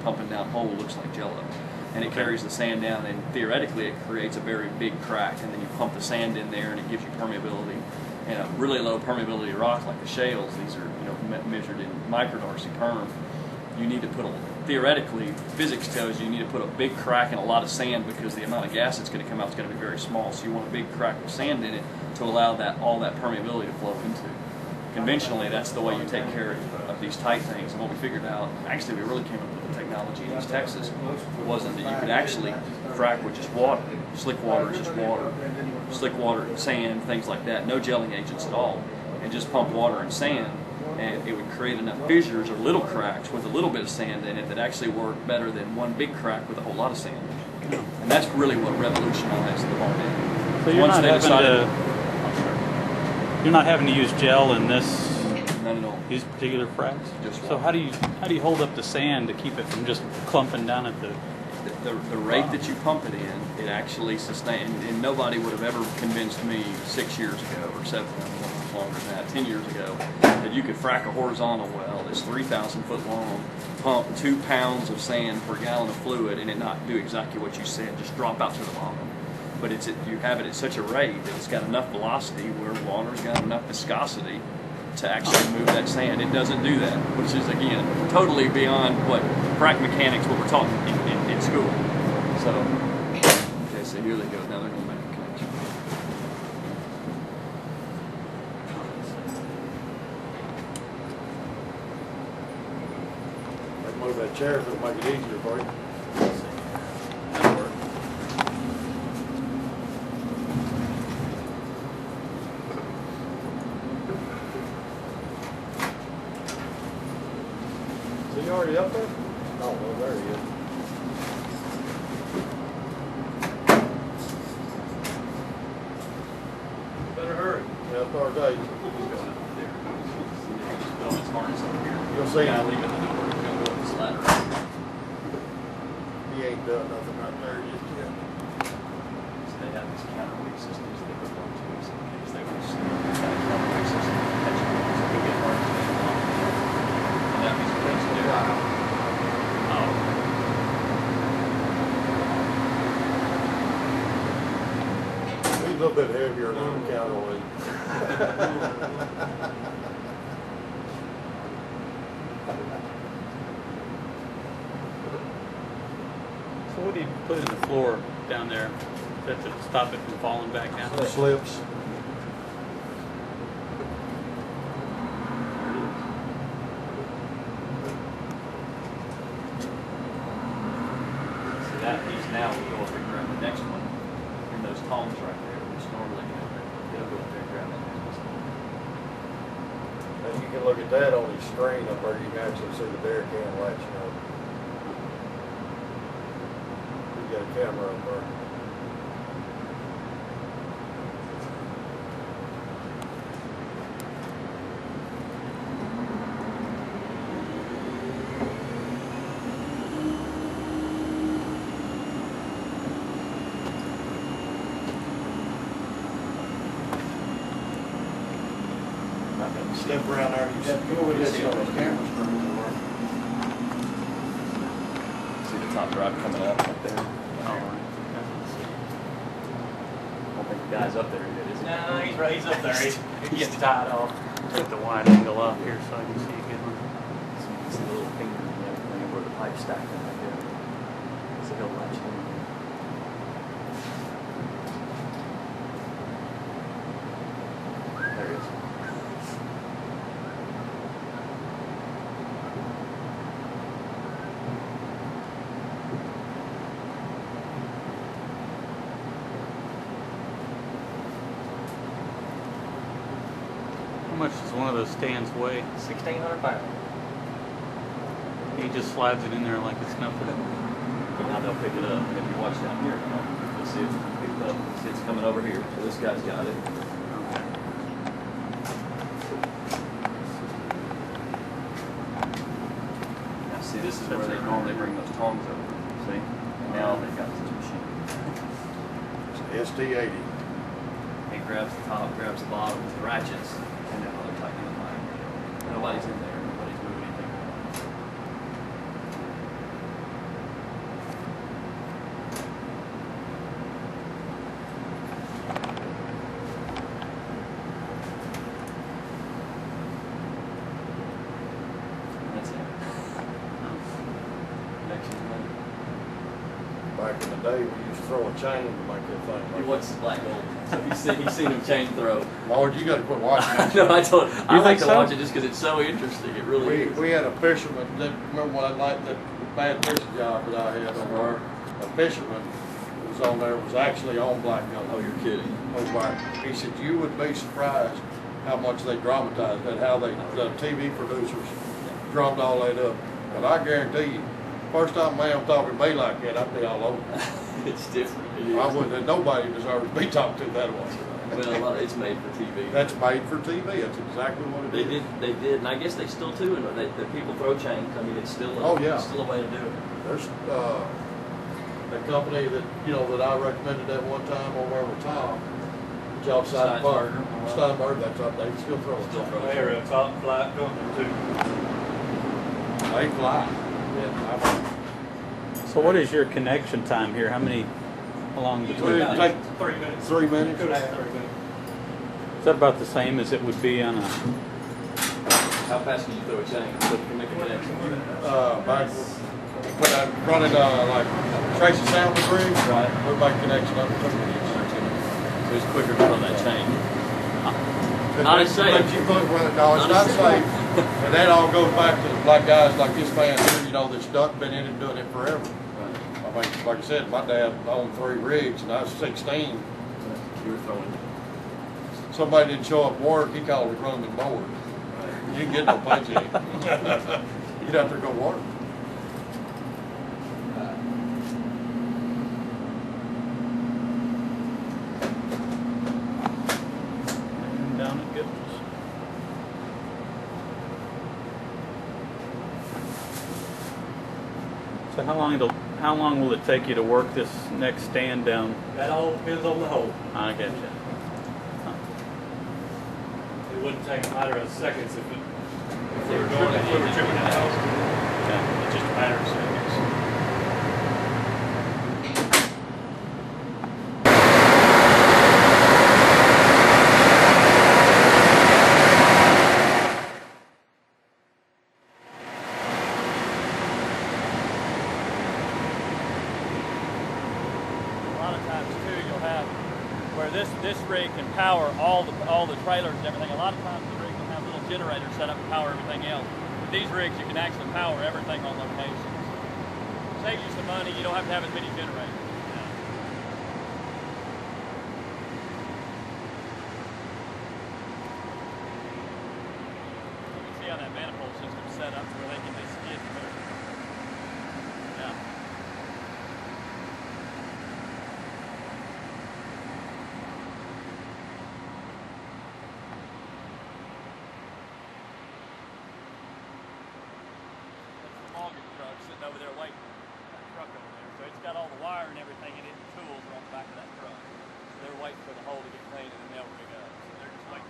pumping down hole looks like Jello. And it carries the sand down, and theoretically it creates a very big crack, and then you pump the sand in there and it gives you permeability. And a really low permeability rock like the shales, these are measured in microdarcy perm, you need to put theoretically, physics tells you need to put a big crack and a lot of sand, because the amount of gas that's going to come out is going to be very small. So you want a big crack with sand in it to allow all that permeability to flow into. Conventionally, that's the way you take care of these tight things. And what we figured out, actually we really came up with the technology in East Texas, wasn't that you could actually frack with just water. Slick water is just water. Slick water, sand, things like that. No gelling agents at all. And just pump water and sand, and it would create enough fissures or little cracks with a little bit of sand in it that actually worked better than one big crack with a whole lot of sand. And that's really what revolutionized the whole thing. So you're not having to use gel in this. None at all. These particular fracks. Just so how do you hold up the sand to keep it from just clumping down at the rate that you pump it in? It actually sustains. And nobody would have ever convinced me 6 years ago or 7, longer than that, 10 years ago, that you could frack a horizontal well that's 3,000 foot long, pump 2 pounds of sand per gallon of fluid, and it not do exactly what you said, just drop out to the bottom. But you have it at such a rate that it's got enough velocity where water's got enough viscosity to actually move that sand. It doesn't do that, which is, again, totally beyond what frac mechanics, what we're talking in school. So, okay, so here they go. Now they're going to make a connection. Move that chair so it'll make it easier for you. That'll work. So you already up there? Oh, well, there he is. Better hurry. Yeah, as far as I. You'll see. Yeah, leave it in the door. He's going to go up this ladder. He ain't done nothing right there just yet. So they have these counterweight systems they put on to us in case they want to see that counterweight system catch it. So we'll get hard to get along. And that means we're going to do it. He's a little bit heavier than the counterweight. So what do you put in the floor down there to stop it from falling back down? The slips. So that these now will go up and grab the next one. And those tongs right there, which normally they'll go up there and grab that next one. And you can look at that on the screen up there. You can actually see the derrick can latching up. You got a camera up there. Step around there. You go with this on those camera screens will work. See the top drive coming up there? Oh, I don't think the guy's up there yet, is he? no, he's up there. He's getting tied off. Take the wide angle up here so I can see a good one. It's the little finger and everything where the pipe's stacked in right there. So he'll latch in. There he is. How much does one of those stands weigh? 1,600 pounds. He just slides it in there like it's nothing. Now they'll pick it up. If you watch down here, you'll see it picked up. See it's coming over here. So this guy's got it. Now see, this is where they normally bring those tongs over. See? And now they've got this machine. It's ST80. He grabs the top, grabs the bottom with the ratchets, and now they're tightening the line. Nobody's in there. Nobody's moving anything. back in the day, we used to throw a chain to make that thing. He watches Black Gold. So he's seen him chain throw. Lord, you got to quit watching that. No, I like to so? watch it just because it's so interesting. It really is. We had a fisherman, remember what I like, that bad fishing job that I had on there? A fisherman was on there, was actually on Black Gold. Oh, you're kidding. On Black. He said, you would be surprised how much they dramatized that, how the TV producers drummed all that up. But I guarantee you, first time ma'am talking to me like that, I'd be all over. It's different. It is. I wouldn't, nobody deserves to be talked to that way. Well, it's made for TV. That's made for TV. That's exactly what it is. They did, and I guess they still do. And the people throw chains. I mean, it's still it's still a way to do it. There's a company that that I recommended that one time over there with Tom. Job site park. Steinberg. That's up. They still throw a chain. They're a top flight company too. They fly. Yeah. So what is your connection time here? How long between? It take 3 minutes. 3 minutes. 3 minutes. Is that about the same as it would be on a? How fast can you throw a chain so you can make a connection? Back when I run it like Tracy Sanders rig, Right. we make connection up to 2 minutes. So it's quicker to throw that chain. Not as safe. But you put, no, it's not safe. And that all goes back to like guys like this man here, that's been in it doing it forever. Right. I mean, like I said, my dad owned 3 rigs and I was 16. You were throwing. Somebody didn't show up to work, he called it room and board. You didn't get no paycheck. You'd have to go work. Down at Goodness. So how long will it take you to work this next stand down? That all depends on the hole. I get you. It wouldn't take a matter of seconds if we were tripping in the house. Okay. It's just a matter of seconds. A lot of times too, you'll have where this rig can power all the trailers and everything. A lot of times the rig will have little generators set up to power everything else. With these rigs, you can actually power everything on location. Saves you some money. You don't have to have as many generators. You can see how that manifold system's set up to where they skid through. Yeah. Logging truck sitting over there waiting. That truck over there. So it's got all the wire and everything in it, and the tools are on the back of that truck. So they're waiting for the hole to get clean and then they'll rig up. So they're just waiting